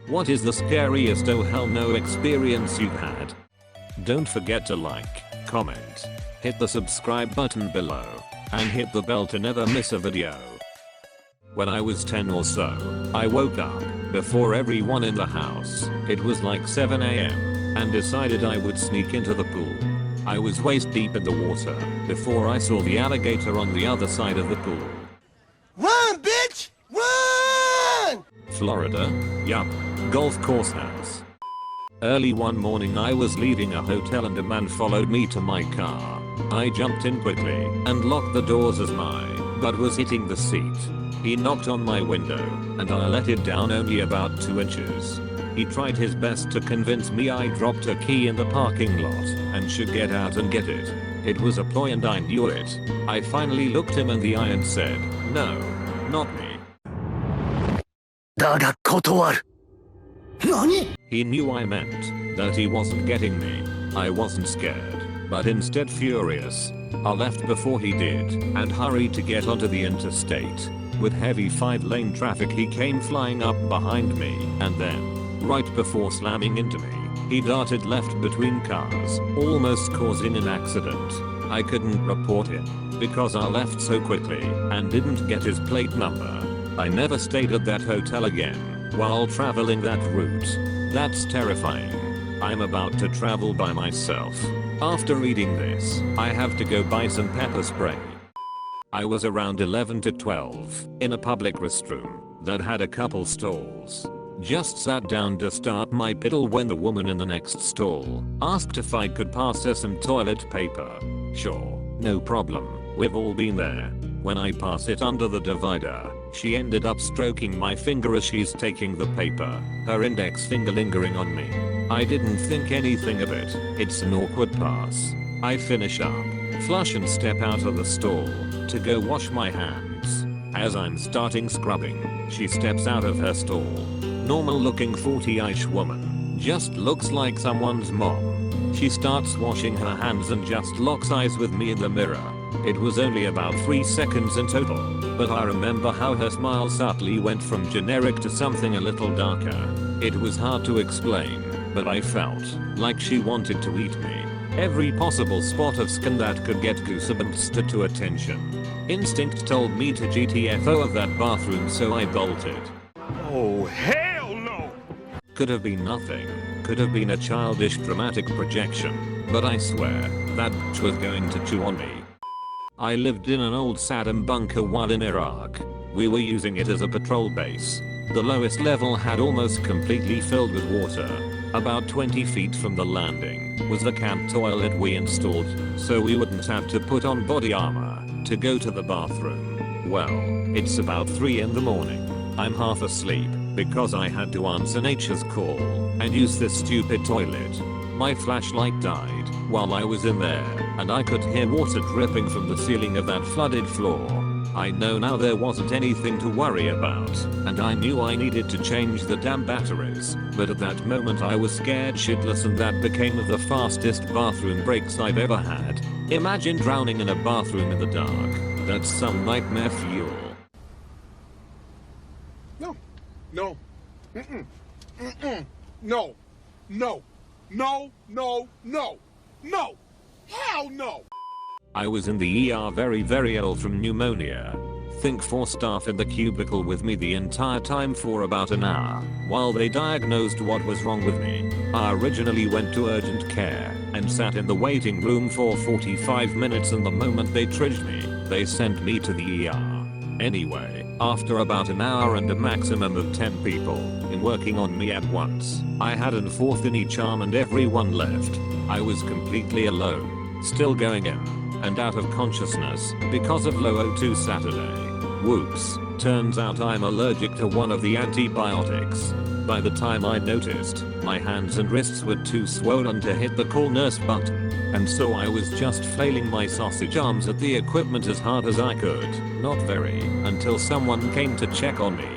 What is the scariest oh hell no experience you've had? Don't forget to like, comment, hit the subscribe button below, and hit the bell to never miss a video. When I was 10 or so, I woke up before everyone in the house. It was like 7 AM, and decided I would sneak into the pool. I was waist deep in the water before I saw the alligator on the other side of the pool. Run, bitch! Run! Florida? Yup. Golf course house. Early one morning I was leaving a hotel and a man followed me to my car. I jumped in quickly and locked the doors as my butt was hitting the seat. He knocked on my window and I let it down only about 2 inches. He tried his best to convince me I dropped a key in the parking lot and should get out and get it. It was a ploy and I knew it. I finally looked him in the eye and said, "No, not me." だが断る。何? He knew I meant that he wasn't getting me. I wasn't scared, but instead furious. I left before he did and hurried to get onto the interstate. With heavy 5-lane traffic he came flying up behind me and then, right before slamming into me, he darted left between cars, almost causing an accident. I couldn't report him because I left so quickly and didn't get his plate number. I never stayed at that hotel again while traveling that route. That's terrifying. I'm about to travel by myself. After reading this, I have to go buy some pepper spray. I was around 11 to 12 in a public restroom that had a couple stalls. Just sat down to start my piddle when the woman in the next stall asked if I could pass her some toilet paper. Sure, no problem, we've all been there. When I pass it under the divider, she ended up stroking my finger as she's taking the paper, her index finger lingering on me. I didn't think anything of it, it's an awkward pass. I finish up, flush and step out of the stall to go wash my hands. As I'm starting scrubbing, she steps out of her stall. Normal looking 40-ish woman, just looks like someone's mom. She starts washing her hands and just locks eyes with me in the mirror. It was only about 3 seconds in total, but I remember how her smile subtly went from generic to something a little darker. It was hard to explain, but I felt like she wanted to eat me. Every possible spot of skin that could get goosebumps to attention. Instinct told me to GTFO of that bathroom, so I bolted. Oh hell no! Could have been nothing. Could have been a childish dramatic projection, but I swear, that bitch was going to chew on me. I lived in an old Saddam bunker while in Iraq. We were using it as a patrol base. The lowest level had almost completely filled with water. About 20 feet from the landing was the camp toilet we installed, so we wouldn't have to put on body armor to go to the bathroom. Well, it's about 3 in the morning. I'm half asleep because I had to answer nature's call and use this stupid toilet. My flashlight died while I was in there, and I could hear water dripping from the ceiling of that flooded floor. I know now there wasn't anything to worry about, and I knew I needed to change the damn batteries, but at that moment I was scared shitless, and that became the fastest bathroom breaks I've ever had. Imagine drowning in a bathroom in the dark. That's some nightmare fuel. No. No. Mm-mm. Mm-mm. No. No. No. No. No. No. Hell no! I was in the ER very ill from pneumonia. Think 4 staff in the cubicle with me the entire time for about an hour while they diagnosed what was wrong with me. I originally went to urgent care and sat in the waiting room for 45 minutes, and the moment they triaged me, they sent me to the ER. Anyway, after about an hour and a maximum of 10 people in working on me at once, I had an 4th in each arm and everyone left. I was completely alone, still going in and out of consciousness because of low O2 Saturday. Whoops, turns out I'm allergic to one of the antibiotics. By the time I noticed, my hands and wrists were too swollen to hit the call nurse button, and so I was just flailing my sausage arms at the equipment as hard as I could, not very, until someone came to check on me.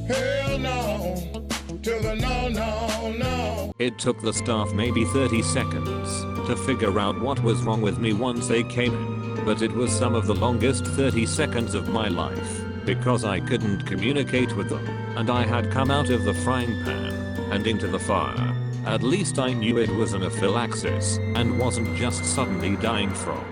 Hell no, to the no, no, no. It took the staff maybe 30 seconds to figure out what was wrong with me once they came in, but it was some of the longest 30 seconds of my life. because I couldn't communicate with them, and I had come out of the frying pan and into the fire. At least I knew it was anaphylaxis and wasn't just suddenly dying from.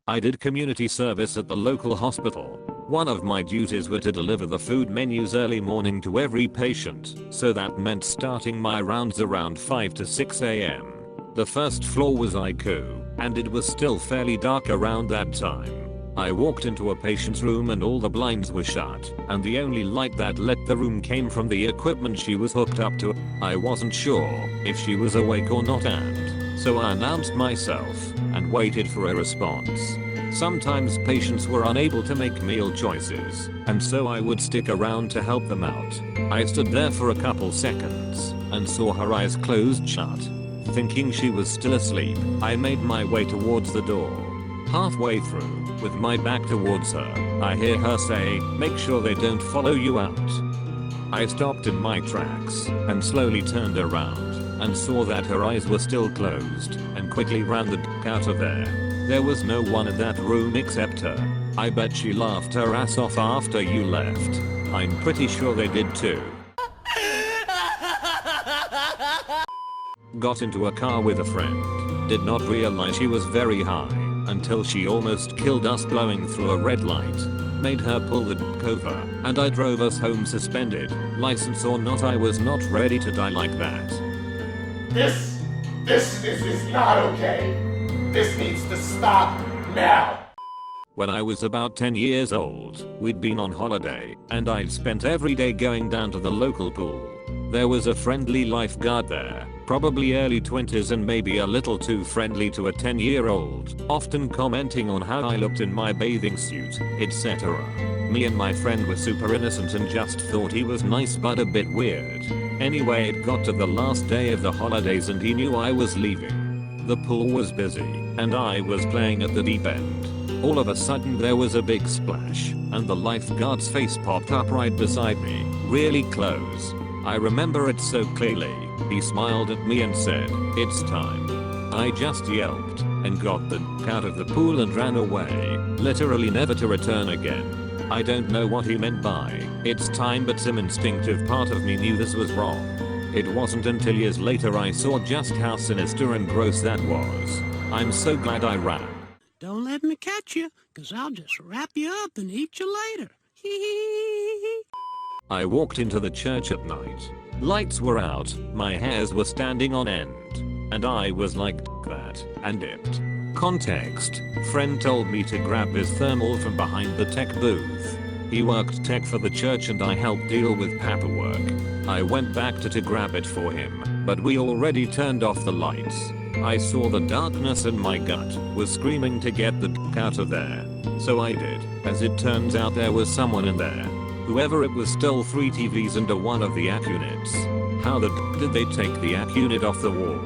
I did community service at the local hospital. One of my duties were to deliver the food menus early morning to every patient, so that meant starting my rounds around 5 to 6 AM. The first floor was ICU, and it was still fairly dark around that time. I walked into a patient's room and all the blinds were shut, and the only light that lit the room came from the equipment she was hooked up to. I wasn't sure if she was awake or not, and so I announced myself and waited for a response. Sometimes patients were unable to make meal choices, and so I would stick around to help them out. I stood there for a couple seconds and saw her eyes closed shut. Thinking she was still asleep, I made my way towards the door. Halfway through, with my back towards her, I hear her say, "Make sure they don't follow you out." I stopped in my tracks and slowly turned around and saw that her eyes were still closed and quickly ran the d*** out of there. There was no one in that room except her. I bet she laughed her ass off after you left. I'm pretty sure they did too. Got into a car with a friend. Did not realize she was very high until she almost killed us blowing through a red light. Made her pull the d*** over, and I drove us home suspended. License or not, I was not ready to die like that. This is not okay. This needs to stop now. When I was about 10 years old, we'd been on holiday, and I'd spent every day going down to the local pool. There was a friendly lifeguard there, probably early 20s and maybe a little too friendly to a 10-year-old, often commenting on how I looked in my bathing suit, etc. Me and my friend were super innocent and just thought he was nice but a bit weird. Anyway, it got to the last day of the holidays and he knew I was leaving. The pool was busy, and I was playing at the deep end. All of a sudden there was a big splash, and the lifeguard's face popped up right beside me, really close. I remember it so clearly. He smiled at me and said, "It's time." I just yelped and got the d*** out of the pool and ran away, literally never to return again. I don't know what he meant by "it's time," but some instinctive part of me knew this was wrong. It wasn't until years later I saw just how sinister and gross that was. I'm so glad I ran. Don't let me catch you, 'cause I'll just wrap you up and eat you later. Hee hee hee. I walked into the church at night. Lights were out, my hairs were standing on end, and I was like that, and dipped. Context: friend told me to grab his thermal from behind the tech booth. He worked tech for the church and I helped deal with paperwork. I went back to grab it for him, but we already turned off the lights. I saw the darkness and my gut was screaming to get the d*** out of there. So I did. As it turns out, there was someone in there. Whoever it was stole 3 TVs and one of the ACU units. How the d*** did they take the ACU unit off the wall?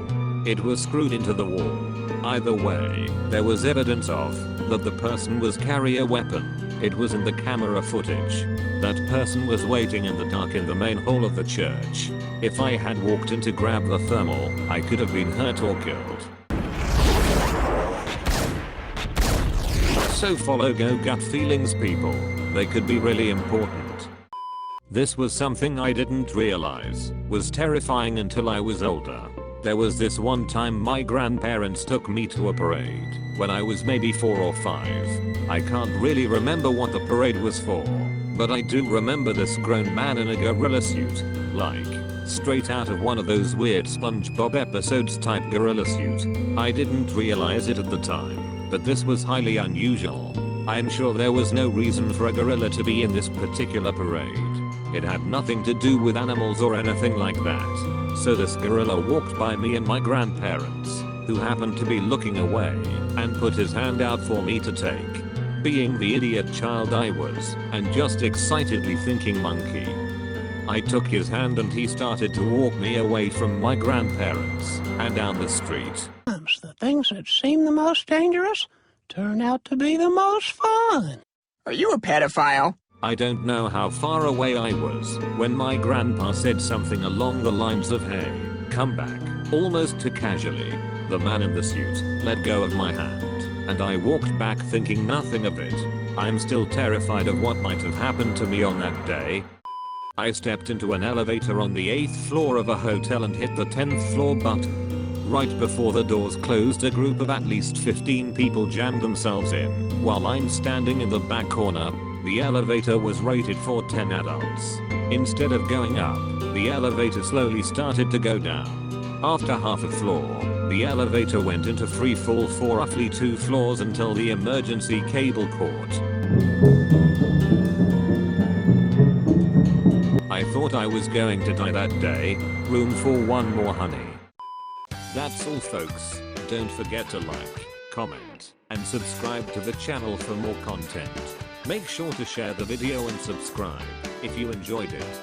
It was screwed into the wall. Either way, there was evidence of that the person was carrying a weapon. It was in the camera footage. That person was waiting in the dark in the main hall of the church. If I had walked in to grab the thermal, I could have been hurt or killed. So follow go gut feelings, people. They could be really important. This was something I didn't realize was terrifying until I was older. There was this one time my grandparents took me to a parade when I was maybe 4 or 5. I can't really remember what the parade was for, but I do remember this grown man in a gorilla suit, like straight out of one of those weird SpongeBob episodes type gorilla suit. I didn't realize it at the time, but this was highly unusual. I'm sure there was no reason for a gorilla to be in this particular parade. It had nothing to do with animals or anything like that. So this gorilla walked by me and my grandparents, who happened to be looking away, and put his hand out for me to take. Being the idiot child I was, and just excitedly thinking monkey, I took his hand and he started to walk me away from my grandparents and down the street. The things that seem the most dangerous turn out to be the most fun. Are you a pedophile? I don't know how far away I was when my grandpa said something along the lines of, "Hey, come back," almost too casually. The man in the suit let go of my hand, and I walked back thinking nothing of it. I'm still terrified of what might have happened to me on that day. I stepped into an elevator on the 8th floor of a hotel and hit the 10th floor button. Right before the doors closed, a group of at least 15 people jammed themselves in. While I'm standing in the back corner, the elevator was rated for 10 adults. Instead of going up, the elevator slowly started to go down. After half a floor, the elevator went into free fall for roughly 2 floors until the emergency cable caught. I thought I was going to die that day. Room for one more, honey. That's all, folks. Don't forget to like, comment, and subscribe to the channel for more content. Make sure to share the video and subscribe if you enjoyed it.